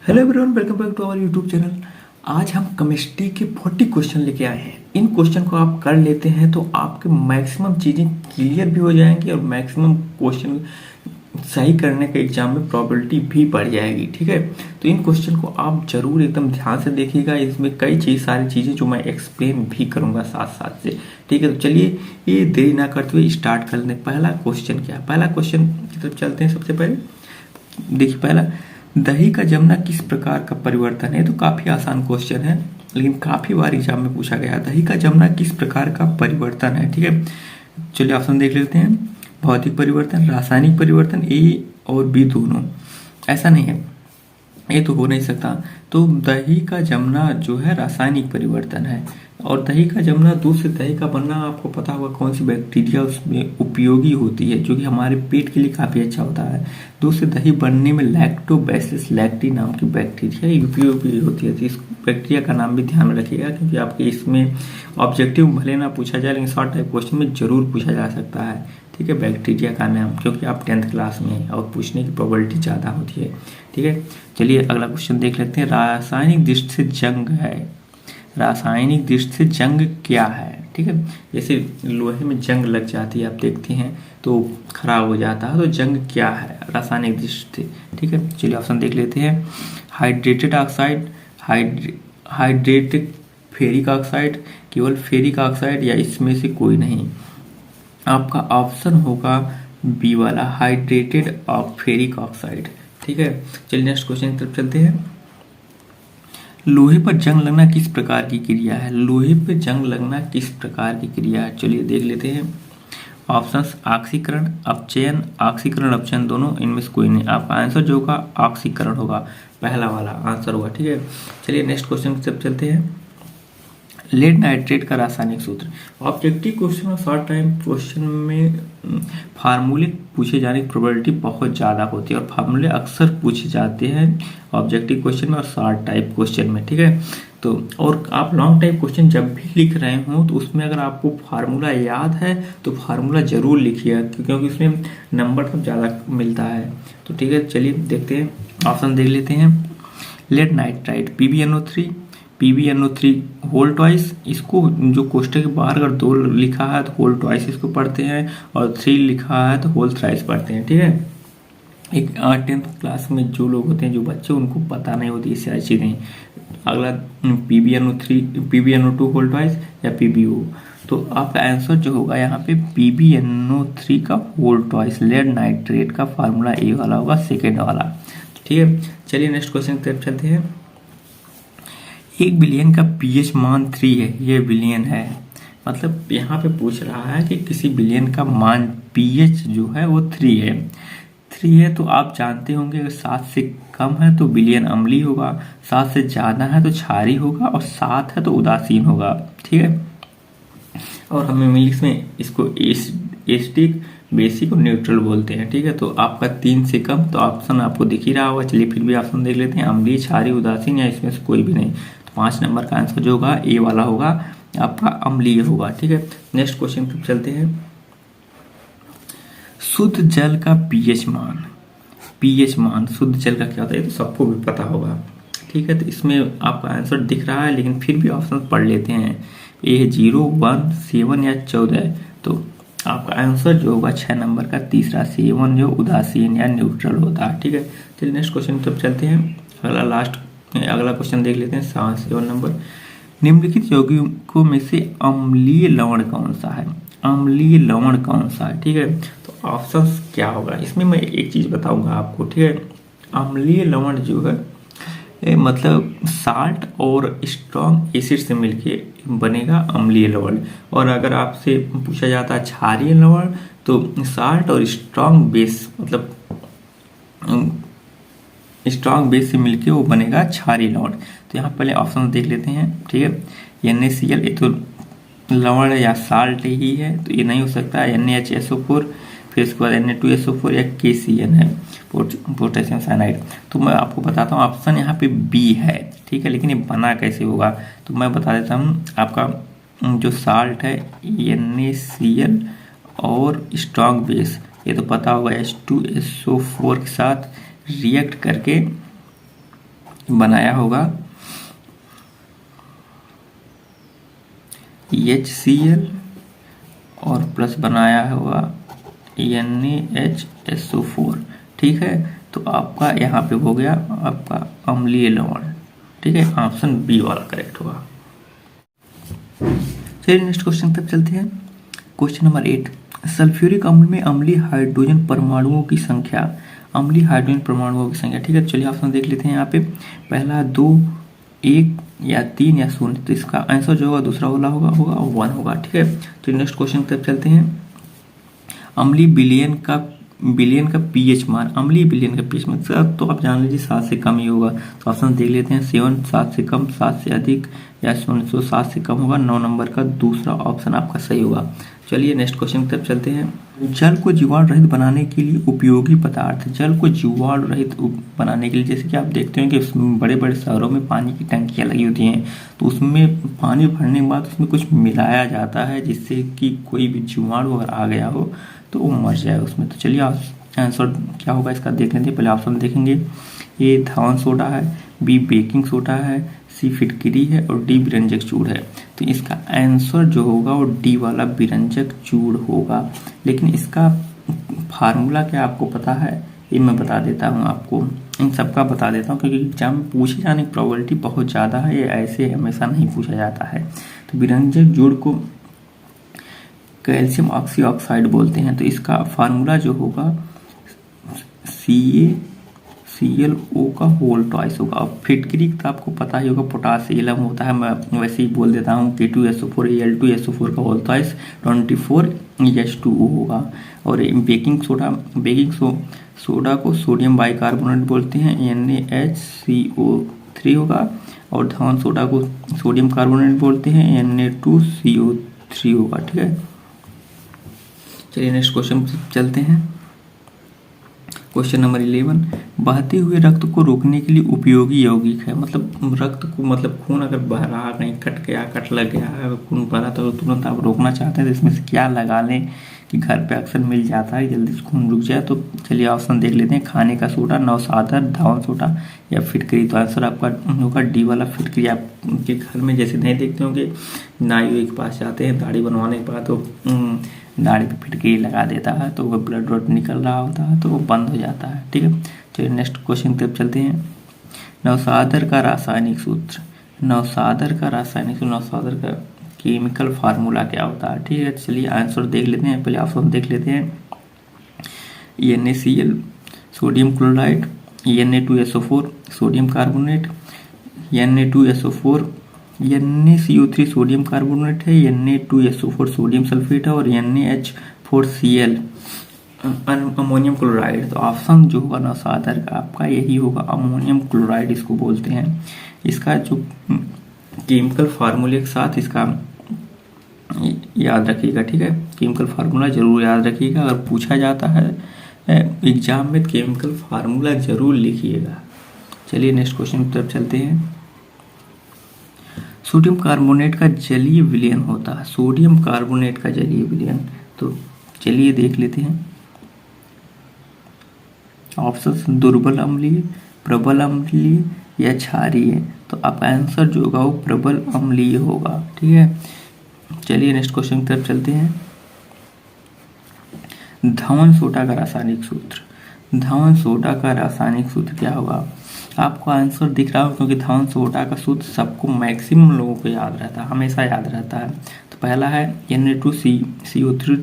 Hello everyone, welcome back to our YouTube channel. आज हम chemistry के 40 क्वेश्चन लेके आए हैं। इन क्वेश्चन को आप कर लेते हैं तो आपके मैक्सिमम चीज़ें क्लियर भी हो जाएंगी और मैक्सिमम क्वेश्चन सही करने के एग्जाम में प्रोबेबिलिटी भी बढ़ जाएगी। ठीक है, तो इन क्वेश्चन को आप जरूर एकदम ध्यान से देखिएगा। इसमें कई सारी चीज़ें जो मैं एक्सप्लेन भी करूँगा साथ साथ से। ठीक है, तो चलिए ये देरी ना करते हुए स्टार्ट कर लें। पहला क्वेश्चन क्या है, पहला क्वेश्चन की तरफ चलते हैं। सबसे पहले देखिए, पहला, दही का जमना किस प्रकार का परिवर्तन है। तो काफी आसान क्वेश्चन है, लेकिन काफी बार एग्जाम में पूछा गया। दही का जमना किस प्रकार का परिवर्तन है। ठीक है, चलिए ऑप्शन देख लेते हैं। भौतिक परिवर्तन, रासायनिक परिवर्तन, ए और बी दोनों। ऐसा नहीं है, ये तो हो नहीं सकता। तो दही का जमना जो है रासायनिक परिवर्तन है। और दही का जमना, दूध से दही का बनना, आपको पता होगा कौन सी बैक्टीरिया उसमें उपयोगी होती है, जो कि हमारे पेट के लिए काफ़ी अच्छा होता है। दूध से दही बनने में लैक्टोबैसिलस लैक्टी नाम की बैक्टीरिया उपयोगी होती है। तो इस बैक्टीरिया का नाम भी ध्यान में रखिएगा, क्योंकि आपके इसमें ऑब्जेक्टिव भले ना पूछा जाए, लेकिन शॉर्ट टाइप क्वेश्चन में जरूर पूछा जा सकता है। ठीक है, बैक्टीरिया का नाम, क्योंकि आप 10th क्लास में हैं और पूछने की प्रोबेबिलिटी ज़्यादा होती है। ठीक है, चलिए अगला क्वेश्चन देख लेते हैं। रासायनिक दृष्टि से जंग है, रासायनिक दृष्टि से जंग क्या है। ठीक है, जैसे लोहे में जंग लग जाती है, आप देखते हैं तो खराब हो जाता है, तो जंग क्या है रासायनिक दृष्टि से। ठीक है, चलिए ऑप्शन देख लेते हैं। Hydrated oxide, hydrated ferric oxide, केवल फेरिक ऑक्साइड, या इसमें से कोई नहीं। आपका ऑप्शन होगा बी वाला, हाइड्रेटेड फेरिक ऑक्साइड। ठीक है, चलिए नेक्स्ट क्वेश्चन की तरफ चलते हैं। लोहे पर जंग लगना किस प्रकार की क्रिया है। लोहे पर जंग लगना किस प्रकार की क्रिया है, चलिए देख लेते हैं। ऑप्शंस, ऑक्सीकरण, अपचयन, ऑक्सीकरण अपचयन दोनों, इनमें से कोई नहीं। आपका आंसर जो होगा ऑक्सीकरण होगा, पहला वाला आंसर होगा। ठीक है, चलिए नेक्स्ट क्वेश्चन की तरफ चलते हैं। लेड नाइट्रेट का रासायनिक सूत्र। ऑब्जेक्टिव क्वेश्चन और शॉर्ट टाइम क्वेश्चन में फार्मूले पूछे जाने की प्रोबेबिलिटी बहुत ज़्यादा होती है, और फार्मूले अक्सर पूछे जाते हैं ऑब्जेक्टिव क्वेश्चन में और शॉर्ट टाइप क्वेश्चन में। ठीक है, तो और आप लॉन्ग टाइप क्वेश्चन जब भी लिख रहे हो तो उसमें अगर आपको फार्मूला याद है तो फार्मूला जरूर लिखिए, क्योंकि उसमें नंबर तो ज़्यादा मिलता है। तो ठीक है, चलिए देखते हैं, ऑप्शन देख लेते हैं। Lead nitrite, PbNO3 whole twice. इसको जो कोष्टक के बाहर अगर 2 लिखा है तो होल ट्वाइस इसको पढ़ते हैं, और 3 लिखा है तो होल थ्राइस पढ़ते हैं। ठीक है, एक 10th क्लास में जो लोग होते हैं, जो बच्चे, उनको पता नहीं होती इससे अच्छी नहीं। अगला PbNO2 होल ट्वाइस या PbO। तो आपका आंसर जो होगा यहाँ पे PbNO3 का होल ट्वाइस, लेड नाइट्रेट का फार्मूला ए वाला होगा, सेकेंड वाला। ठीक है, चलिए नेक्स्ट क्वेश्चन की तरफ चलते हैं। 1 बिलियन का पीएच मान 3 है, ये बिलियन है, मतलब यहाँ पे पूछ रहा है कि किसी बिलियन का मान पीएच जो है वो 3 है। 3 है तो आप जानते होंगे, अगर 7 से कम है तो बिलियन अम्लीय होगा, 7 से ज़्यादा है तो क्षारीय होगा, और 7 है तो उदासीन होगा। ठीक है, और हम इंग्लिश में इसको एसिडिक, बेसिक और न्यूट्रल बोलते हैं। ठीक है, तो आपका 3 से कम, तो ऑप्शन आपको दिख ही रहा होगा। चलिए फिर भी ऑप्शन देख लेते हैं। अम्लीय, क्षारीय, उदासीन, या इसमें से कोई भी नहीं। तो 5 नंबर का आंसर जो होगा ए वाला होगा, आपका अम्लीय होगा। ठीक है, नेक्स्ट क्वेश्चन पर चलते हैं। शुद्ध जल का पीएच मान, शुद्ध जल का क्या होता है, ये तो सबको भी पता होगा। ठीक है, तो इसमें आपका आंसर दिख रहा है, लेकिन फिर भी ऑप्शन पढ़ लेते हैं। ए 0, 1, 7 या 14। तो आपका आंसर जो होगा 6 नंबर का तीसरा, 7, जो उदासीन या न्यूट्रल होता है। ठीक है, चलिए नेक्स्ट क्वेश्चन की तरफ चलते हैं। अगला क्वेश्चन देख लेते हैं, 7 नंबर। निम्नलिखित यौगिकों में से अम्लीय लवण कौन सा है। अम्लीय लवण कौन सा है। ठीक है, तो ऑप्शंस क्या होगा, इसमें मैं एक चीज बताऊंगा आपको। ठीक है, अम्लीय लवण जो है मतलब साल्ट और स्ट्रॉन्ग एसिड से मिलके बनेगा अम्लीय लवण। और अगर आपसे पूछा जाता है क्षारीय लवण, तो साल्ट और स्ट्रॉन्ग बेस, मतलब स्ट्रॉन्ग बेस से मिलके वो बनेगा क्षारीय लवण। तो यहाँ पहले ऑप्शन देख लेते हैं। ठीक है, NaCl, ये तो लवण या साल्ट ही है, तो ये नहीं हो सकता। NaHSO4, फिर उसके बाद Na2SO4 या KCN है, पोटेशियम साइनाइड। तो मैं आपको बताता हूँ, ऑप्शन यहाँ पे बी है। ठीक है, लेकिन ये बना कैसे होगा, तो मैं बता देता हूँ। आपका जो साल्ट है NaCl और स्ट्रॉन्ग बेस, ये तो पता होगा, H2SO4 के साथ रिएक्ट करके बनाया होगा HCl और प्लस बनाया होगा NaHSO4। ठीक है, तो आपका यहाँ पे हो गया आपका अम्लीय लवण। ठीक है, ऑप्शन बी वाला करेक्ट होगा। चलिए नेक्स्ट क्वेश्चन तक चलते हैं। क्वेश्चन नंबर 8, सल्फ्यूरिक अम्ल में अम्लीय हाइड्रोजन परमाणुओं की संख्या, अम्लीय हाइड्रोजन परमाणुओं की संख्या। ठीक है, चलिए ऑप्शन देख लेते हैं। यहाँ पे पहला 2, 1 या 3 या 0, तो इसका आंसर जो होगा दूसरा वाला होगा 1 होगा। ठीक है, तो नेक्स्ट क्वेश्चन तक चलते हैं। अम्लीय बिलियन का पीएच मान, अम्लीय बिलियन का पीएच मान तो आप जान लीजिए 7 से कम ही होगा। तो ऑप्शन देख लेते हैं। 7 7 से कम, 7 से अधिक या 0 7 से कम होगा। 9 नंबर का दूसरा ऑप्शन आपका सही होगा। चलिए नेक्स्ट क्वेश्चन की तरफ चलते हैं। जल को जीवाणु रहित बनाने के लिए उपयोगी पदार्थ, जल को जीवाणु रहित बनाने के लिए, जैसे कि आप देखते हैं कि बड़े बड़े शहरों में पानी की टंकियाँ लगी होती हैं, तो उसमें पानी भरने के बाद उसमें कुछ मिलाया जाता है जिससे कि कोई भी जीवाणु अगर आ गया हो तो वो मर जाए उसमें। तो चलिए आंसर क्या होगा इसका देख लेते हैं। पहले ऑप्शन देखेंगे। ए धावन सोडा है, बी बेकिंग सोडा है, सी फिटकरी है और डी विरंजक चूड़ है। तो इसका आंसर जो होगा वो डी वाला विरंजक चूड़ होगा। लेकिन इसका फार्मूला क्या आपको पता है? ये मैं बता देता हूँ आपको, इन सबका बता देता हूँ क्योंकि एग्जाम में पूछे जाने की प्रोबेबिलिटी बहुत ज़्यादा है, ये ऐसे हमेशा नहीं पूछा जाता है। तो विरंजक जोड़ को कैल्शियम ऑक्सीऑक्साइड बोलते हैं। तो इसका फार्मूला जो होगा CaClO का होल ट्वाइस होगा। और फिटकरी का आपको पता ही होगा पोटासियम होता है, मैं वैसे ही बोल देता हूँ K2SO4 Al2SO4 का होल ट्वाइस 24H2O होगा। और बेकिंग सोडा को सोडियम बाइकार्बोनेट बोलते हैं, NaHCO3 होगा। और धावन सोडा को सोडियम कार्बोनेट बोलते हैं, Na2CO3 होगा। ठीक है, चलिए नेक्स्ट क्वेश्चन चलते हैं। क्वेश्चन नंबर 11, बहते हुए रक्त को रोकने के लिए उपयोगी यौगिक है। मतलब रक्त को, मतलब खून अगर बह रहा, कहीं कट लग गया है, खून बह रहा तो तुरंत आप रोकना चाहते हैं तो इसमें से क्या लगा लें कि घर पे अक्सर मिल जाता है, जल्दी से खून रुक जाए। तो चलिए ऑप्शन देख लेते हैं। खाने का सोडा, नवसाधर, धावन सोडा या फिटकरी। तो आंसर आपका होगा डी वाला फिटकरी। आपके घर में जैसे नहीं देखते होंगे, नाई के पास जाते हैं दाढ़ी बनवाने के बाद तो दाढ़ी पे फिटकरी लगा देता है, तो वो ब्लड व्लड निकल रहा होता है तो वो बंद हो जाता है। ठीक है, चलिए नेक्स्ट क्वेश्चन की तरफ चलते हैं। नवसाधर का रासायनिक सूत्र, नवसाधर का केमिकल फार्मूला क्या होता है? ठीक है, चलिए आंसर देख लेते हैं। पहले ऑप्शन देख लेते हैं। NaCl sodium chloride, Na2SO4 sodium carbonate, Na2SO4 NaCO3 sodium carbonate है, Na2SO4 सोडियम सल्फेट है और NaH4Cl अमोनियम क्लोराइड। तो ऑप्शन जो होगा नवसाधर का आपका यही होगा, अमोनियम क्लोराइड इसको बोलते हैं। इसका जो केमिकल फार्मूले के साथ इसका याद रखिएगा। ठीक है, केमिकल फार्मूला जरूर याद रखिएगा, अगर पूछा जाता है एग्जाम में केमिकल फार्मूला जरूर लिखिएगा। चलिए नेक्स्ट क्वेश्चन की तरफ चलते हैं। सोडियम कार्बोनेट का जलीय विलयन होता है, सोडियम कार्बोनेट का जलीय विलयन, तो चलिए देख लेते हैं। ऑप्शन दुर्बल अम्लीय, प्रबल अम्लीय या क्षारीय। तो आपका आंसर जो होगा वो प्रबल अम्लीय होगा। ठीक है, चलिए नेक्स्ट क्वेश्चन की तरफ चलते हैं। धावन सोडा का रासायनिक सूत्र, धावन सोडा का रासायनिक सूत्र क्या होगा? आपको आंसर दिख रहा हो क्योंकि धावन सोडा का सूत्र सबको मैक्सिमम लोगों को याद रहता है, हमेशा याद रहता है। तो पहला है Na2CO3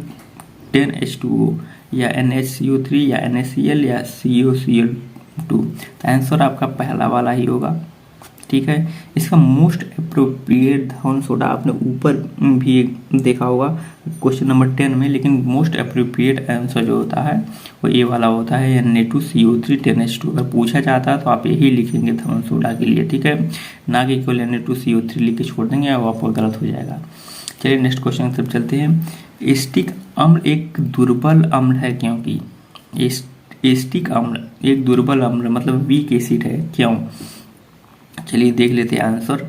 10H2O या NaCO3 या NaCl या COCl2। तो आंसर आपका पहला वाला ही होगा। ठीक है, इसका मोस्ट अप्रोप्रिएट धावन सोडा आपने ऊपर भी देखा होगा क्वेश्चन नंबर 10 में, लेकिन मोस्ट अप्रोप्रिएट आंसर जो होता है वो ये वाला होता है Na2CO3 10H2। अगर पूछा जाता है तो आप यही लिखेंगे धावन सोडा के लिए। ठीक है, ना कि केवल Na2CO3 लिख के छोड़ देंगे, वो आपको गलत हो जाएगा। चलिए नेक्स्ट क्वेश्चन की तरफ चलते हैं। एस्टिक अम्ल एक दुर्बल अम्ल है क्योंकि, एस्टिक अम्ल एक दुर्बल अम्ल मतलब वीक एसिड है, क्यों? चलिए देख लेते हैं आंसर।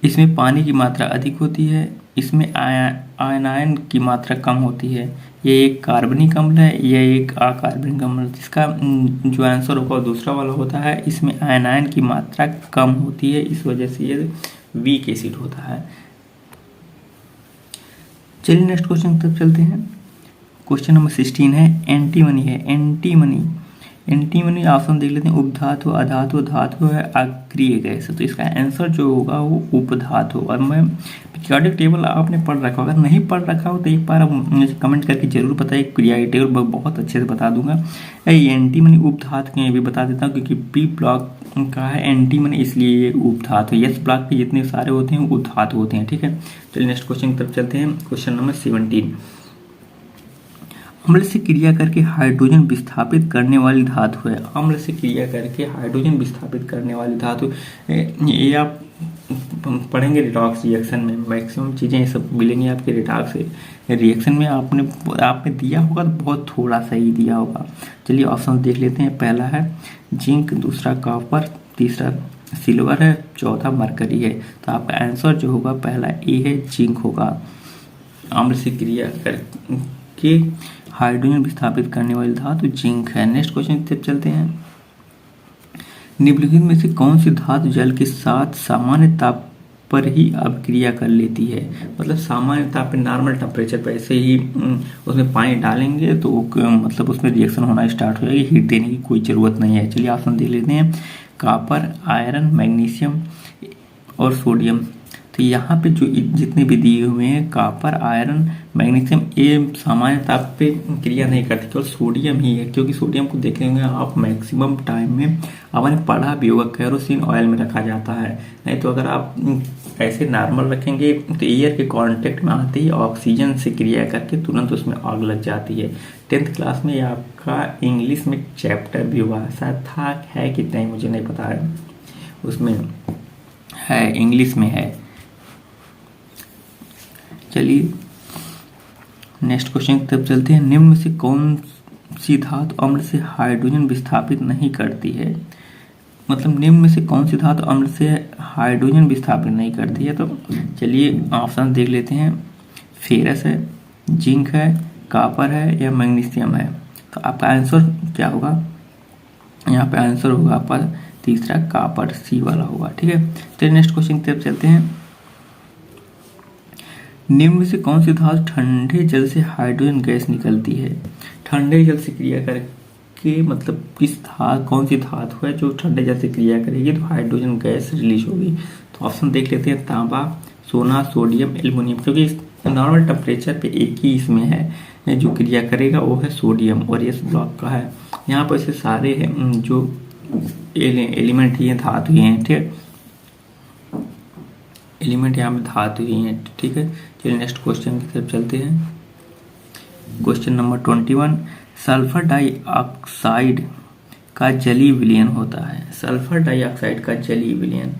इसमें पानी की मात्रा अधिक होती है, इसमें आयनायन की मात्रा कम होती है, ये एक कार्बनिक अम्ल है, यह एक अकार्बनिक अम्ल। जिसका जो आंसर होगा दूसरा वाला होता है। इसमें आयनायन की मात्रा कम होती है, इस वजह से ये वीक एसिड होता है। चलिए नेक्स्ट क्वेश्चन की तरफ चलते हैं। क्वेश्चन नंबर 16 है, एंटीमनी है। एंटीमनी ऑप्शन देख लेते हैं। उपधातु, अधातु, धातु है, अक्रिय गैस। तो इसका आंसर जो होगा वो उपधातु। और मैं पीरियोडिक टेबल आपने पढ़ रखा होगा, नहीं पढ़ रखा हो तो एक बार आप मुझे कमेंट करके जरूर बताइए। पीरियोडिक टेबल बहुत अच्छे से बता दूंगा। एंटीमनी उपधातु के भी बता देता हूँ, क्योंकि बी ब्लॉक का है एंटीमनी, इसलिए ये उपधातु। एस ब्लॉक के जितने सारे होते हैं वो उपधातु होते हैं। ठीक है, चलिए नेक्स्ट क्वेश्चन की तरफ चलते हैं। क्वेश्चन नंबर 17, अम्ल से क्रिया करके हाइड्रोजन विस्थापित करने वाली धातु है। अम्ल से क्रिया करके हाइड्रोजन विस्थापित करने वाली धातु, ये आप पढ़ेंगे रिडॉक्स रिएक्शन में। मैक्सिमम चीज़ें ये सब मिलेंगी आपके रिडॉक्स रिएक्शन में। आपने दिया होगा तो बहुत थोड़ा सा ही दिया होगा। चलिए ऑप्शन देख लेते हैं। पहला है जिंक, दूसरा कॉपर, तीसरा सिल्वर है, चौथा मरकरी है। तो आपका आंसर जो होगा पहला ए है, जिंक होगा। अम्ल से क्रिया करके हाइड्रोजन विस्थापित करने वाली धातु जिंक है। नेक्स्ट क्वेश्चन की तरफ चलते हैं। निम्नलिखित में से कौन सी धातु जल के साथ सामान्य ताप पर ही अभिक्रिया कर लेती है? मतलब सामान्य ताप पे, नॉर्मल टेम्परेचर पे ऐसे ही उसमें पानी डालेंगे तो मतलब उसमें रिएक्शन होना स्टार्ट हो जाएगी। हीट देने की कोई ज़रूरत नहीं है। चलिए ऑप्शन देख लेते हैं। कॉपर, आयरन, मैग्नीशियम और सोडियम। तो यहाँ पे जो जितने भी दिए हुए हैं, कॉपर, आयरन, मैग्नीशियम, ये सामान्य ताप पे क्रिया नहीं करती, केवल सोडियम ही है। क्योंकि सोडियम को देखेंगे आप मैक्सिमम टाइम में आपने पढ़ा भी होगा, केरोसिन ऑयल में रखा जाता है। नहीं तो अगर आप ऐसे नॉर्मल रखेंगे तो एयर के कांटेक्ट में आते ही ऑक्सीजन से क्रिया करके तुरंत उसमें आग लग जाती है। 10th क्लास में आपका इंग्लिश में चैप्टर भी हुआ, शायद था, है कि नहीं मुझे नहीं पता है, उसमें है, इंग्लिश में है। चलिए नेक्स्ट क्वेश्चन की तरफ चलते हैं। निम्न में से कौन सी धातु अम्ल से हाइड्रोजन विस्थापित नहीं करती है? मतलब निम्न में से कौन सी धातु अम्ल से हाइड्रोजन विस्थापित नहीं करती है? तो चलिए ऑप्शन देख लेते हैं। फेरस है, जिंक है, कॉपर है या मैग्नीशियम है। तो आपका आंसर क्या होगा? यहाँ पे आंसर होगा आपका तीसरा कॉपर, सी वाला होगा। ठीक है, चलिए नेक्स्ट क्वेश्चन की तरफ चलते हैं। निम्न में से कौन सी धातु ठंडे जल से हाइड्रोजन गैस निकलती है? ठंडे जल से क्रिया करके मतलब कौन सी धातु है जो ठंडे जल से क्रिया करेगी तो हाइड्रोजन गैस रिलीज होगी? तो ऑप्शन देख लेते हैं। तांबा, सोना, सोडियम, एल्युमिनियम। क्योंकि नॉर्मल टेम्परेचर पे एक ही इसमें है जो क्रिया करेगा, वो है सोडियम और ये ब्लॉक का है। यहाँ पर ऐसे सारे जो एलिमेंट ही हैं, धातु ही हैं। ठीक है, एलिमेंट यहाँ पे धातु ही हैं। ठीक है, चलिए नेक्स्ट क्वेश्चन की तरफ चलते हैं। क्वेश्चन नंबर 21, सल्फर डाइऑक्साइड का जलीय विलयन होता है। सल्फर डाइऑक्साइड का जलीय विलयन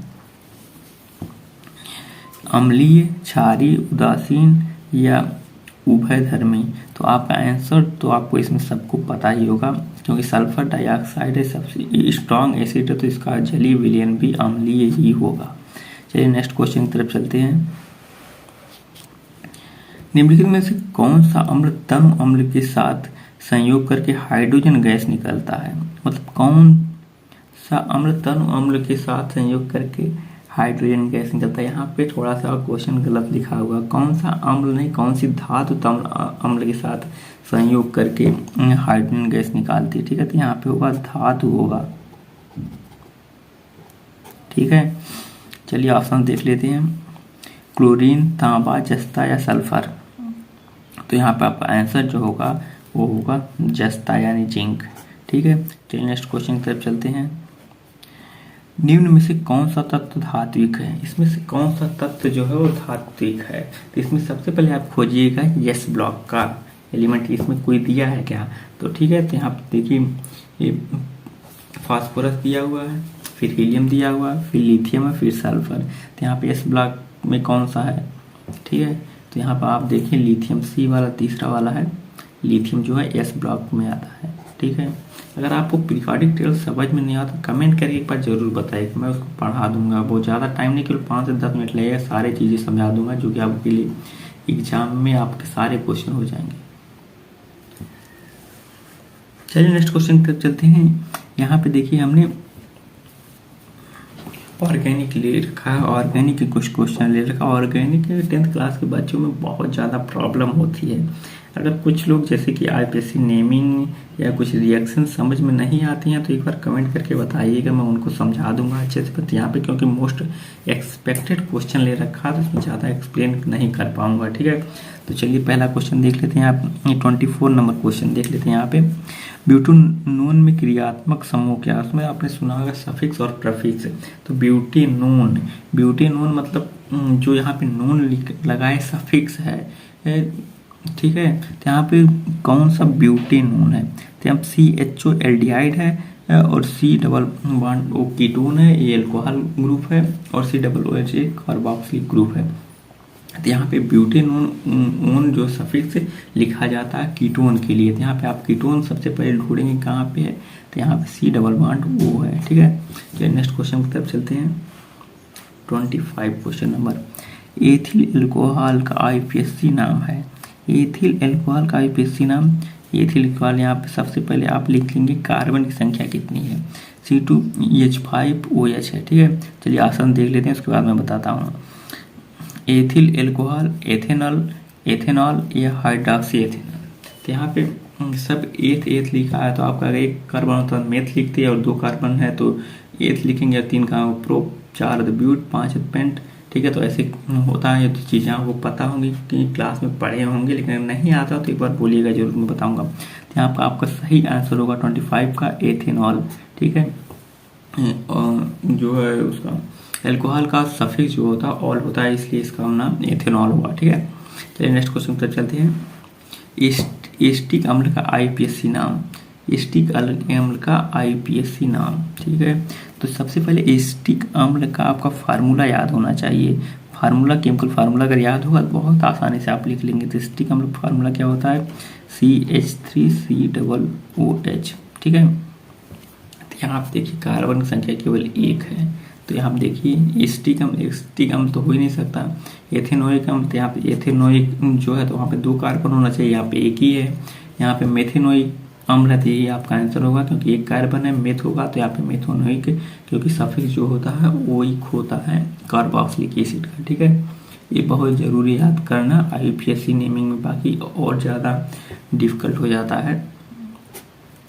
अम्लीय, क्षारीय, उदासीन या उभयधर्मी? तो आपका आंसर तो आपको इसमें सबको पता ही होगा, क्योंकि सल्फर डाइऑक्साइड सबसे स्ट्रॉन्ग एसिड है, तो इसका जलीय विलयन भी अम्लीय ही होगा। चलिए नेक्स्ट क्वेश्चन की तरफ चलते हैं। निम्नलिखित में से कौन सा अम्ल तनु अम्ल के साथ संयोग करके हाइड्रोजन गैस निकलता है? मतलब कौन सा अम्ल तनु अम्ल के साथ संयोग करके हाइड्रोजन गैस निकलता है? यहाँ पे थोड़ा सा क्वेश्चन गलत लिखा हुआ। कौन सा अम्ल नहीं, कौन सी धातु अम्ल के साथ संयोग करके हाइड्रोजन गैस निकालती है? ठीक है, तो यहाँ पे होगा धातु होगा। ठीक है, चलिए ऑप्शन देख लेते हैं। क्लोरीन, तांबा, जस्ता या सल्फर? तो यहाँ पे आपका आंसर जो होगा वो होगा जस्ता यानी जिंक। ठीक है, चलिए नेक्स्ट क्वेश्चन की तरफ चलते हैं। निम्न में से कौन सा तत्व धात्विक है? इसमें से कौन सा तत्व जो है वो धात्विक है? तो इसमें सबसे पहले आप खोजिएगा यस ब्लॉक का एलिमेंट, इसमें कोई दिया है क्या? तो ठीक है, तो यहाँ पे देखिए ये फास्फोरस दिया हुआ है, फिर हीलियम दिया हुआ है, फिर लिथियम है, फिर सल्फर। तो यहाँ पे एस ब्लॉक में कौन सा है? ठीक है, तो यहाँ पर आप देखिए लिथियम, सी वाला तीसरा वाला है, लिथियम जो है एस ब्लॉक में आता है। ठीक है, अगर आपको पीरियोडिक टेबल समझ में नहीं आता कमेंट करके एक बार जरूर बताइए, मैं उसको पढ़ा दूंगा। बहुत ज़्यादा टाइम नहीं, केवल 5 से 10 मिनट लगेगा, सारी चीज़ें समझा दूंगा जो कि आपके लिए एग्जाम में आपके सारे क्वेश्चन हो जाएंगे। चलिए नेक्स्ट क्वेश्चन की तरफ चलते हैं। यहाँ पे देखिए हमने ऑर्गेनिक ले रखा है, ऑर्गेनिक के कुछ क्वेश्चन ले रखा है। ऑर्गेनिक के 10th क्लास के बच्चों में बहुत ज़्यादा प्रॉब्लम होती है। अगर कुछ लोग जैसे कि आईपीएससी नेमिंग या कुछ रिएक्शन समझ में नहीं आती हैं तो एक बार कमेंट करके बताइएगा, मैं उनको समझा दूंगा अच्छे से। बट यहाँ पे क्योंकि मोस्ट एक्सपेक्टेड क्वेश्चन ले रखा है तो इसमें ज़्यादा एक्सप्लेन नहीं कर पाऊंगा, ठीक है। तो चलिए पहला क्वेश्चन देख लेते हैं। आप 24 नंबर क्वेश्चन देख लेते हैं। यहाँ पे ब्यूटेनोन में क्रियात्मक समूह क्या है? उसमें आपने सुना होगा सफिक्स और प्रीफिक्स। तो ब्यूटेनोन मतलब जो यहाँ पे नोन लगाए सफिक्स है, ठीक है। तो यहाँ पे कौन सा ब्यूटेनोन है? तो यहाँ CHO एल्डिहाइड है और C double bond O ketone है, ये एल्कोहल ग्रुप है और COOH कार्बोक्सिलिक ग्रुप है। तो यहाँ पे ब्यूटेनोन जो सफिक्स लिखा जाता है कीटोन के लिए। तो यहाँ पे आप कीटोन सबसे पहले ढूंढेंगे कहाँ पे है, तो यहाँ पे C डबल बॉन्ड O है, ठीक है। तो नेक्स्ट क्वेश्चन की तरफ चलते हैं। 25 क्वेश्चन नंबर, एथिल अल्कोहल का आईपीएससी नाम है। एथिल अल्कोहल का आईपीएससी नाम, एथिल अल्कोहल यहाँ पे सबसे पहले आप लिख लेंगे कार्बन की संख्या कितनी है, C2H5OH है, ठीक है। चलिए आसान देख लेते हैं, उसके बाद मैं बताता हूँ। एथिल अल्कोहल, एथेनॉल या हाइड्रॉक्सी एथेनॉल। तो यहाँ पे सब एथ लिखा है, तो आपका एक कार्बन होता है मेथ लिखते हैं और 2 कार्बन है तो एथ लिखेंगे, और 3 का प्रोप, 4 ब्यूट, 5 पेंट, ठीक है। तो ऐसे होता है। ये तो चीज़ें आपको पता होंगी कि क्लास में पढ़े होंगे, लेकिन अगर नहीं आता तो एक बार बोलिएगा जरूर, मैं बताऊंगा। तो यहाँ पर आपका सही आंसर होगा 25 का एथेनॉल, ठीक है। और जो है उसका एल्कोहल का सफिक्स जो होता है ऑल होता है, इसलिए इसका नाम एथेनॉल हुआ, ठीक है। चलिए नेक्स्ट क्वेश्चन पर चलते हैं। एस्टिक अम्ल का आईपीएससी नाम, एस्टिक अम्ल का आईपीएससी नाम, ठीक है। तो सबसे पहले एस्टिक अम्ल का आपका फार्मूला याद होना चाहिए। फार्मूला, केमिकल फार्मूला अगर याद होगा तो बहुत आसानी से आप लिख लेंगे। तो एस्टिक अम्ल फार्मूला क्या होता है, CH3COOH, ठीक है। तो यहाँ आप देखिए कार्बन की संख्या केवल 1 है, तो यहाँ आप देखिए एस्टिक अम्ल तो हो ही नहीं सकता। एथेनोइक अम्ल, तो यहाँ पे एथेनोइक जो है तो वहाँ पे 2 कार्बन होना चाहिए, यहाँ पे 1 ही है। यहाँ पे मेथेनोइक अम्ल है, तो यही आपका आंसर होगा क्योंकि 1 कार्बन है। मेथ होगा तो यहाँ पे मेथेनोइक, क्योंकि सफिक्स जो होता है ओइक होता है कार्बोक्सिलिक एसिड का, ठीक है। ये बहुत ज़रूरी याद करना आईपीएससी नेमिंग में, बाकी और ज़्यादा डिफिकल्ट हो जाता है।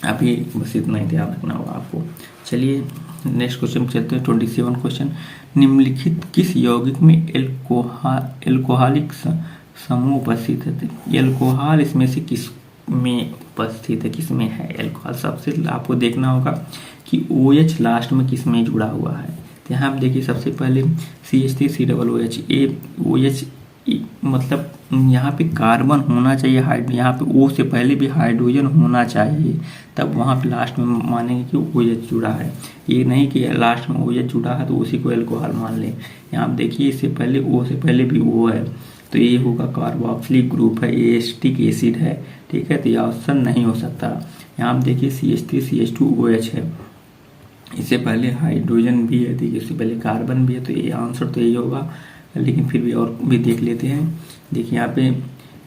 अभी बस इतना ही ध्यान रखना होगा आपको। चलिए नेक्स्ट क्वेश्चन चलते हैं। 27 क्वेश्चन, निम्नलिखित किस यौगिक में एल्कोहलिक समूह उपस्थित है? एल्कोहल इसमें से किस में उपस्थित है, किस में है एल्कोहल? सबसे आपको देखना होगा कि OH लास्ट में किस में जुड़ा हुआ है। तो यहाँ आप देखिए सबसे पहले CH3COOH, OH मतलब यहाँ पे कार्बन होना चाहिए, यहाँ पे O से पहले भी हाइड्रोजन होना चाहिए, तब वहाँ पे लास्ट में मानेंगे कि OH जुड़ा है। ये नहीं कि लास्ट में OH जुड़ा है तो उसी को एल्कोहल मान लें। यहाँ आप देखिए इससे पहले O से पहले भी O है, तो ये होगा कार्बोक्सिलिक ग्रुप है, ये एस्टिक एसिड है, ठीक है। तो ये ऑप्शन नहीं हो सकता। यहाँ आप देखिए CH3CH2OH है, इससे पहले हाइड्रोजन भी है, देखिए इससे पहले कार्बन भी है, तो ये आंसर तो यही होगा। लेकिन फिर भी और भी देख लेते हैं। देखिए यहाँ पे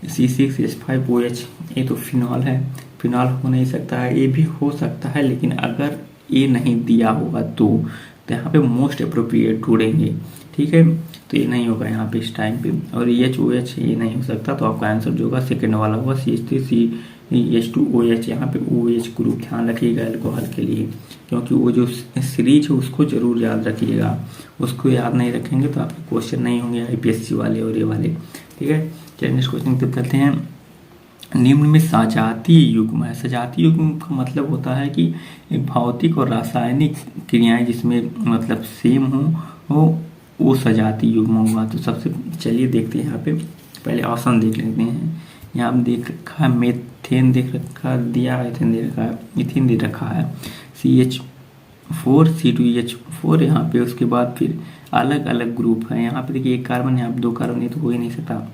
C6H5OH, ये तो फिनॉल है, फिनॉल हो नहीं सकता है। ये भी हो सकता है, लेकिन अगर ये नहीं दिया होगा तो यहाँ पे मोस्ट अप्रोप्रिएट ढूंढेंगे, ठीक है। तो ये नहीं होगा यहाँ पे इस टाइम पे, और HOH ये नहीं हो सकता। तो आपका आंसर जो होगा सेकेंड वाला होगा, CH3CH2OH। यहाँ पे OH ग्रुप ध्यान रखिएगा एल्कोहल के लिए, क्योंकि वो जो सीरीज है उसको जरूर याद रखिएगा। उसको याद नहीं रखेंगे तो आपके क्वेश्चन नहीं होंगे आईपीएससी वाले और ये वाले, ठीक है। चलिए नेक्स्ट क्वेश्चन की तरफ चलते हैं। निम्न में सजातीय युग्म है। सजातीय युग्म का मतलब होता है कि भौतिक और रासायनिक क्रियाएं जिसमें मतलब सेम हो वो सजातीय युग्म होगा। तो सबसे चलिए देखते हैं, यहाँ पे पहले ऑप्शन देख लेते हैं। यहाँ आप देख रखा है मेथेन देख रखा दिया, एथेन दे रखा है, इथिन दे रखा है, CH4 C2H4 यहाँ पे। उसके बाद फिर अलग अलग ग्रुप है। यहाँ पे देखिए 1 कार्बन, यहाँ पे 2 कार्बन, ये तो हो ही नहीं सकता।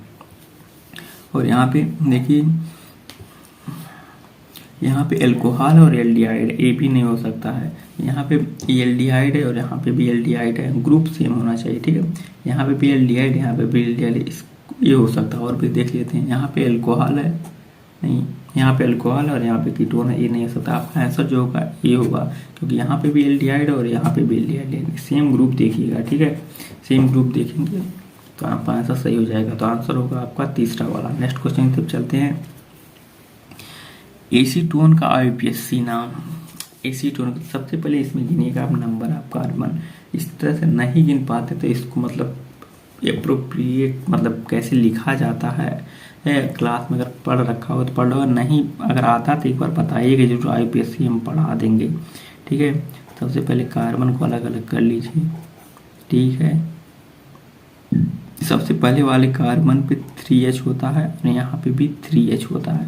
और यहाँ पे देखिए यहाँ पे एल्कोहल और एल्डिहाइड, ये भी नहीं हो सकता है। यहाँ पे एल्डिहाइड है और यहाँ पे भी एल्डिहाइड है, ग्रुप सेम होना चाहिए, ठीक है। यहाँ पे भी एल्डिहाइड, यहाँ पे भी एल्डिहाइड, ये हो सकता है। और भी देख लेते हैं। यहाँ पे एल्कोहल है, नहीं यहाँ पे अल्कोहल और यहाँ पे कीटोन है, ये नहीं हो सकता। आपका आंसर जो होगा ये होगा, क्योंकि यहाँ पे भी एल्डिहाइड और यहाँ पे भी एल्डिहाइड, सेम ग्रुप देखिएगा, ठीक है, सेम ग्रुप देखेंगे तो आपका आंसर सही हो जाएगा। तो आंसर होगा आपका तीसरा वाला। नेक्स्ट क्वेश्चन की तरफ चलते हैं। एसीटोन का आईयूपीएसी नाम। एसीटोन सबसे पहले इसमें गिनिएगा आप नंबर ऑफ कार्बन। इस तरह से नहीं गिन पाते तो इसको मतलब एप्रोप्रिएट मतलब कैसे लिखा जाता है क्लास में अगर पढ़ रखा हो तो पढ़ लो, नहीं अगर आता तो एक बार बताइएगा जरूर, आईयूपीएसी हम पढ़ा देंगे, ठीक है। सबसे पहले कार्बन को अलग अलग कर लीजिए, ठीक है। सबसे पहले वाले कार्बन पे 3H होता है और यहाँ पे भी 3H होता है,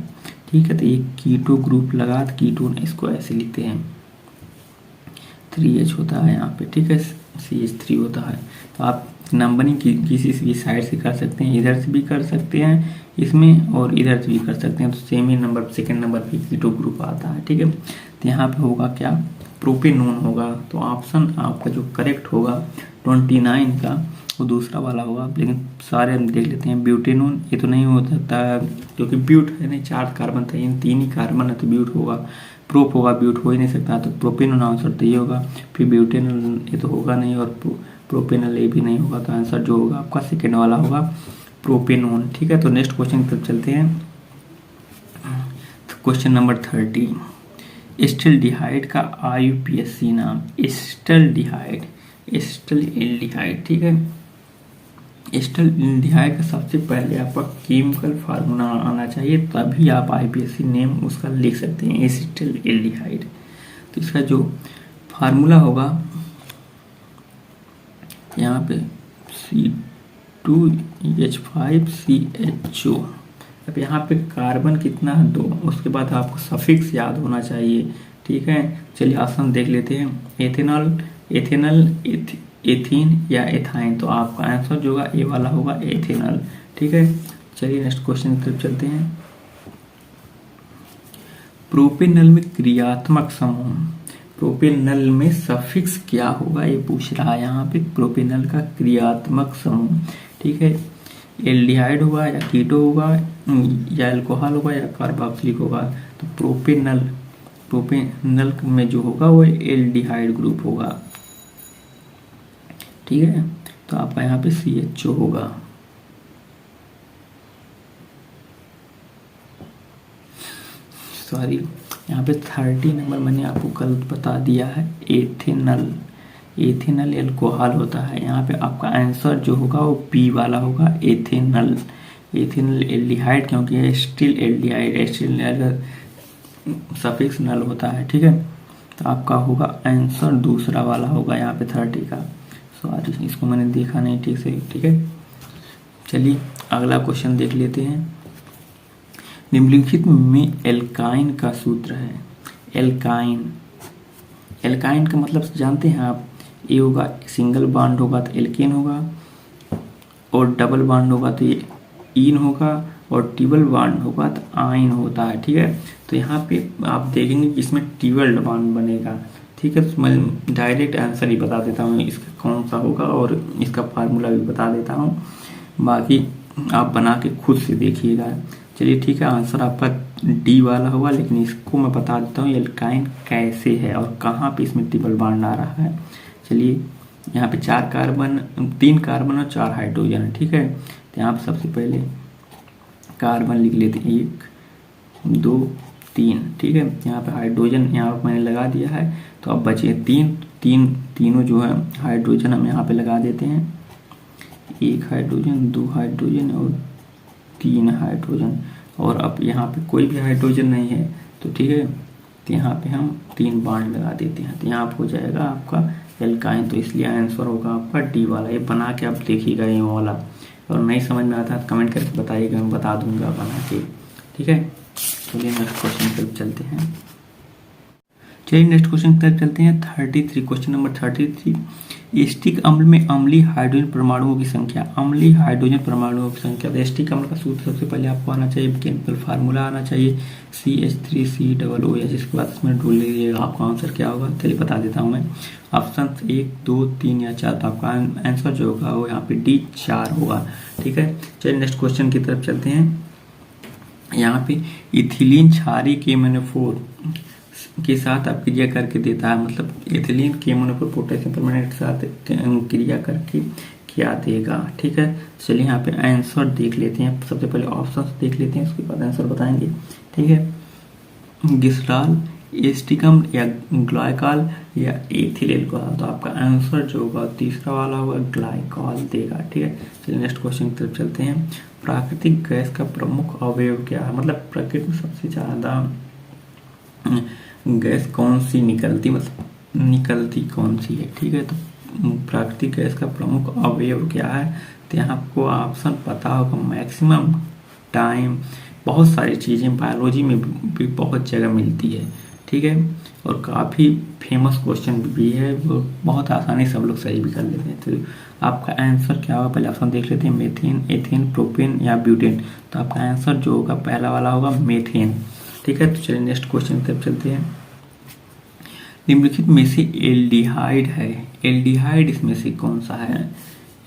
ठीक है। तो एक कीटो ग्रुप लगा, कीटोन इसको ऐसे लिखते हैं, 3H होता है यहाँ पे, ठीक है, CH3 होता है। तो आप नंबरिंग किसी भी साइड से कर सकते हैं, इधर से भी कर सकते हैं इसमें और इधर से भी कर सकते हैं, तो सेम ही नंबर सेकंड नंबर पे कीटो ग्रुप आता है, ठीक है। तो यहाँ पे होगा क्या, प्रोपेनोन होगा। तो ऑप्शन आपका जो करेक्ट होगा 29 का वो दूसरा वाला होगा, लेकिन सारे हम देख लेते हैं। ब्यूटेनोन ये तो नहीं हो सकता क्योंकि ब्यूट है नहीं, 4 कार्बन था, इन 3 ही कार्बन है तो ब्यूट होगा। प्रोप होगा, ब्यूट हो ही नहीं सकता, तो प्रोपेनोन आंसर तो ये होगा। फिर ब्यूटेनोन ये तो होगा नहीं और प्रोपेनल ये भी नहीं होगा, तो आंसर जो होगा आपका सेकेंड वाला होगा प्रोपेनोन, ठीक है। तो नेक्स्ट क्वेश्चन की तरफ चलते हैं। क्वेश्चन नंबर 30, एस्टल्डिहाइड का आईयूपीएसी नाम। एस्टल्डिहाइड, एस्टल्डिहाइड, ठीक है। एस्टल्डिहाइड का सबसे पहले आपका केमिकल फार्मूला आना चाहिए, तभी आप आईयूपीएसी नेम उसका लिख सकते हैं, एस्टल्डिहाइड। तो इसका जो फार्मूला होगा यहाँ पे C2H5CHO। अब यहाँ पे कार्बन कितना है, 2, उसके बाद आपको सफिक्स याद होना चाहिए, ठीक है। चलिए आसान देख लेते हैं, एथेनॉल, एथेनल, एथीन या एथाइन। तो आपका आंसर जो होगा ए वाला होगा, एथेनल, ठीक है। चलिए नेक्स्ट क्वेश्चन की तरफ चलते हैं। प्रोपेनल में क्रियात्मक समूह, प्रोपेनल में सफिक्स क्या होगा ये पूछ रहा है यहाँ पे। प्रोपेनल का क्रियात्मक समूह, ठीक है, एल्डिहाइड होगा या कीटो होगा या अल्कोहल होगा या कार्बोक्सिलिक होगा। तो प्रोपेनल, प्रोपेनल में जो होगा वो एल्डिहाइड ग्रुप होगा, ठीक है। तो आपका यहाँ पे CHO होगा। सॉरी, यहाँ पे 30 नंबर मैंने आपको कल बता दिया है, एथेनल, एथेनल अल्कोहल होता है। यहाँ पे आपका आंसर जो होगा वो बी वाला होगा, एथेनल, एथेनल एल्डिहाइड, क्योंकि ये स्टिल एल्डिहाइड, स्टिल सफिक्स नल होता है, ठीक है। तो आपका होगा आंसर दूसरा वाला होगा यहाँ पे 30 का। सॉरी इसको मैंने देखा नहीं ठीक से, ठीक है। चलिए अगला क्वेश्चन देख लेते हैं। निम्नलिखित में एल्काइन का सूत्र है। एल्काइन, एल्काइन का मतलब जानते हैं आप, ये होगा सिंगल बॉन्ड होगा तो एल्केन होगा, और डबल बॉन्ड होगा तो ये ईन होगा, और ट्रिपल बॉन्ड होगा तो आइन होता है, ठीक है। तो यहाँ पे आप देखेंगे कि इसमें ट्रिपल बॉन्ड बनेगा, ठीक है। तो मैं डायरेक्ट आंसर ही बता देता हूँ इसका कौन सा होगा, और इसका फार्मूला भी बता देता हूँ, बाकी आप बना के खुद से देखिएगा। चलिए ठीक है, आंसर आपका डी वाला होगा, लेकिन इसको मैं बता देता हूँ एल्काइन कैसे है और कहाँ पे इसमें ट्रिपल बॉन्ड आ रहा है। चलिए यहाँ पे 4 कार्बन, 3 कार्बन और 4 हाइड्रोजन है, ठीक है। तो यहाँ पे सबसे पहले कार्बन लिख लेते हैं, 1 2 3, ठीक है। यहाँ पे हाइड्रोजन यहाँ पे मैंने लगा दिया है, तो अब बचे 3, तीनों जो है हाइड्रोजन हम यहाँ पे लगा देते हैं, 1 हाइड्रोजन, 2 हाइड्रोजन और 3 हाइड्रोजन। और अब यहाँ पे कोई भी हाइड्रोजन नहीं है तो ठीक है, तो यहाँ पे हम 3 बॉन्ड लगा देते हैं, तो यहाँ पे हो जाएगा आपका एल्काइन। तो इसलिए आंसर होगा आपका डी वाला। ये बना के आप देखिएगा ये वाला, और नहीं समझ में आता तो कमेंट करके बताइएगा, मैं बता दूंगा बना के, ठीक है। चलिए नेक्स्ट क्वेश्चन की तरफ चलते हैं। चलिए नेक्स्ट क्वेश्चन की तरफ चलते हैं। 33, क्वेश्चन नंबर 33, एस्टिक अम्ल में अम्लीय हाइड्रोजन परमाणुओं की संख्या। अम्लीय हाइड्रोजन परमाणुओं की संख्या, तो एस्टिक अम्ल का सूत्र सबसे पहले आपको आना चाहिए, केमिकल फार्मूला आना चाहिए, CH3COOH। इसके बाद इसमें ढूंढ लीजिएगा आपका आंसर क्या होगा। चलिए बता देता हूँ मैं, ऑप्शन 1 2 3 या 4। तो आपका आंसर जो होगा वो यहाँ पे D 4 होगा, ठीक है। चलिए नेक्स्ट क्वेश्चन की तरफ चलते हैं। यहाँ पे इथिलीन क्षारीय KMnO4 के साथ आप क्रिया करके देता है, मतलब इथिलीन KMnO4 पोटेशियम परमैंगनेट के साथ क्रिया करके क्या देगा। ठीक है, चलिए यहाँ पे आंसर देख लेते हैं। सबसे पहले ऑप्शन देख लेते हैं, उसके बाद आंसर बताएंगे। ठीक है, गिस्टाल, एस्टिकम या ग्लाइकॉल या एथिल एल्कोहल। तो आपका आंसर जो होगा तीसरा वाला होगा, ग्लाइकॉल देगा। ठीक है, चलिए नेक्स्ट क्वेश्चन की तरफ चलते हैं। प्राकृतिक गैस का प्रमुख अवयव क्या है, मतलब प्रकृति में सबसे ज्यादा गैस कौन सी निकलती, मतलब निकलती कौन सी है। ठीक है, तो प्राकृतिक गैस का प्रमुख अवयव क्या है, तो यहाँ आपको ऑप्शन पता होगा। मैक्सिमम टाइम बहुत सारी चीज़ें बायोलॉजी में भी बहुत जगह मिलती है। ठीक है, और काफ़ी फेमस क्वेश्चन भी है, वो बहुत आसानी सब लोग सही भी कर लेते हैं। तो आपका आंसर क्या होगा, पहले ऑप्शन देख लेते हैं। मेथेन, एथेन, प्रोपेन या ब्यूटेन। तो आपका आंसर जो होगा पहला वाला होगा मेथेन। ठीक है, तो चलिए नेक्स्ट क्वेश्चन की तरफ चलते हैं। निम्नलिखित में से एल्डिहाइड है, एल्डिहाइड इसमें से कौन सा है।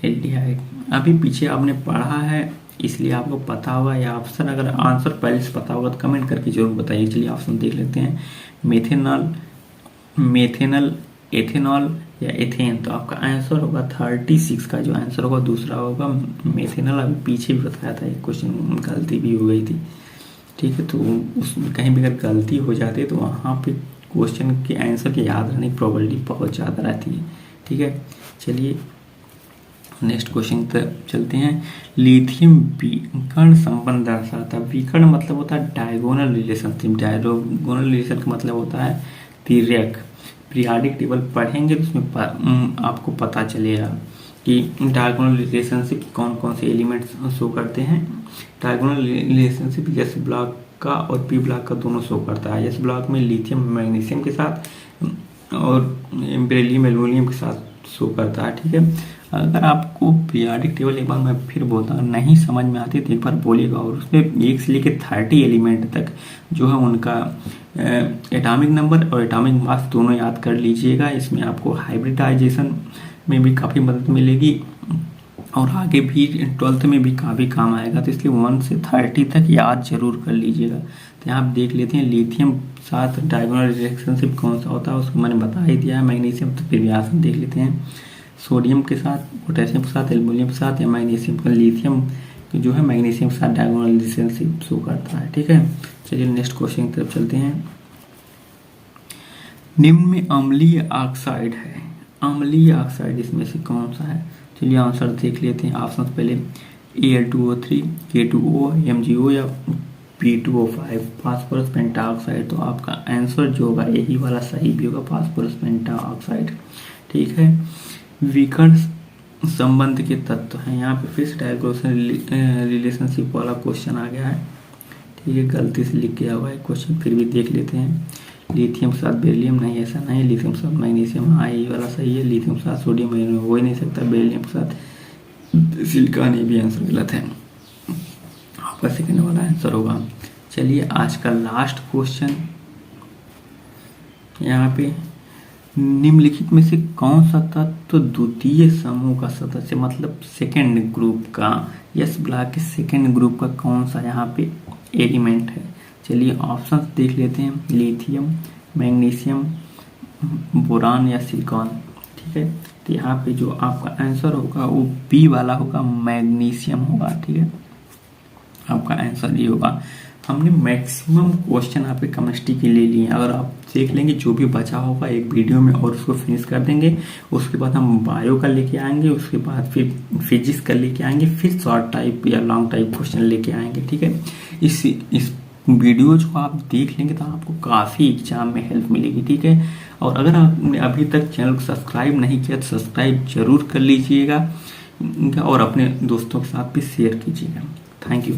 एल्डिहाइड अभी पीछे आपने पढ़ा है, इसलिए आपको पता होगा या ऑप्शन, अगर आंसर पहले से पता होगा तो कमेंट करके जरूर बताइए। चलिए ऑप्शन देख लेते हैं। मेथेनॉल, मेथेनल, एथेनॉल या एथेन। तो आपका आंसर होगा 36 का जो आंसर होगा दूसरा होगा मेथेनल। अभी पीछे भी बताया था, एक क्वेश्चन गलती भी हो गई थी। ठीक है, तो उसमें कहीं भी अगर गलती हो जाती है तो वहाँ पे क्वेश्चन के आंसर के याद रहने की प्रोबेबिलिटी बहुत ज़्यादा रहती है। ठीक है, चलिए नेक्स्ट क्वेश्चन तक चलते हैं। लिथियम विकर्ण संबंध दर्शाता है। विकर्ण मतलब होता है डायगोनल रिलेशनशिप। डायगोनल रिलेशन का मतलब होता है तिर्यक। पीरियोडिक टेबल पढ़ेंगे तो उसमें आपको पता चलेगा कि डायगोनल रिलेशनशिप कौन कौन से एलिमेंट्स शो करते हैं। डायगोनल रिलेशनशिप एस ब्लॉक का और पी ब्लॉक का दोनों शो करता है। एस ब्लॉक में लिथियम मैग्नीशियम के साथ और बेरिलियम एल्यूमिनियम के साथ शो करता है। ठीक है, अगर आपको पीरियोडिक टेबल एक बार मैं फिर बोलता हूँ नहीं समझ में आती तो एक बार बोलिएगा, और उसमें 1 से लेकर 30 एलिमेंट तक जो है उनका एटॉमिक नंबर और एटॉमिक मास दोनों याद कर लीजिएगा। इसमें आपको हाइब्रिडाइजेशन में भी काफ़ी मदद मिलेगी और आगे भी 12th में भी काफ़ी काम आएगा। तो इसलिए 1 से 30 तक याद जरूर कर लीजिएगा। तो यहाँ आप देख लेते हैं लिथियम साथ डायगोनल रिलेशनशिप कौन सा होता है, उसको मैंने बता ही दिया है। मैग्नीशियम तो फिर आसान देख लेते हैं। सोडियम के साथ, पोटेशियम के साथ, एल्यूमिनियम के साथ या मैग्नीशियम का। लिथियम जो है मैग्नीशियम के साथ डायगोनल रिलेशनशिप शो करता है। ठीक है, चलिए नेक्स्ट क्वेश्चन की तरफ चलते हैं। निम्न में अम्लीय ऑक्साइड है, अम्लीय ऑक्साइड इसमें से कौन सा है। चलिए आंसर देख लेते हैं। ऑप्शन पहले Al2O3, K2O, MgO या P2O5, फास्फोरस पेंटाऑक्साइड। तो आपका आंसर जो होगा यही वाला सही भी होगा, फास्फोरस पेंटाऑक्साइड। ठीक है, विकर्ण संबंध के तत्व हैं। यहाँ पे फिर से डायगोनल रिलेशनशिप वाला क्वेश्चन आ गया है। ठीक है, गलती से लिख गया हुआ है क्वेश्चन, फिर भी देख लेते हैं। लिथियम के साथ बेरिलियम, नहीं ऐसा नहीं। लिथियम के साथ मैग्नीशियम, हाँ ये वाला सही है। लिथियम के साथ सोडियम हो ही नहीं सकता। बेरिलियम के साथ सिलिकॉन, ये भी आंसर गलत है। आपका सेकंड वाला आंसर होगा। चलिए आज का लास्ट क्वेश्चन, यहाँ पे निम्नलिखित में से कौन सा तत्व द्वितीय समूह का सदस्य, मतलब सेकेंड ग्रुप का, यस ब्लॉक के सेकेंड ग्रुप का कौन सा यहाँ पे एलिमेंट है। चलिए ऑप्शन देख लेते हैं। लिथियम, मैग्नीशियम, बोरान या सिलिकॉन। ठीक है, तो यहाँ पे जो आपका आंसर होगा वो बी वाला होगा, मैग्नीशियम होगा। ठीक है, आपका आंसर ये होगा। हमने मैक्सिमम क्वेश्चन यहाँ पे केमिस्ट्री के लिए लिए। अगर आप देख लेंगे जो भी बचा होगा एक वीडियो में और उसको फिनिश कर देंगे, उसके बाद हम बायो का लेके आएंगे, उसके बाद फिर फिजिक्स का लेके आएंगे, फिर शॉर्ट टाइप या लॉन्ग टाइप क्वेश्चन लेके आएंगे। ठीक है, इस वीडियो जो आप देख लेंगे तो आपको काफ़ी एग्जाम में हेल्प मिलेगी। ठीक है, और अगर आपने अभी तक चैनल को सब्सक्राइब नहीं किया तो सब्सक्राइब जरूर कर लीजिएगा और अपने दोस्तों के साथ भी शेयर कीजिएगा। Thank you.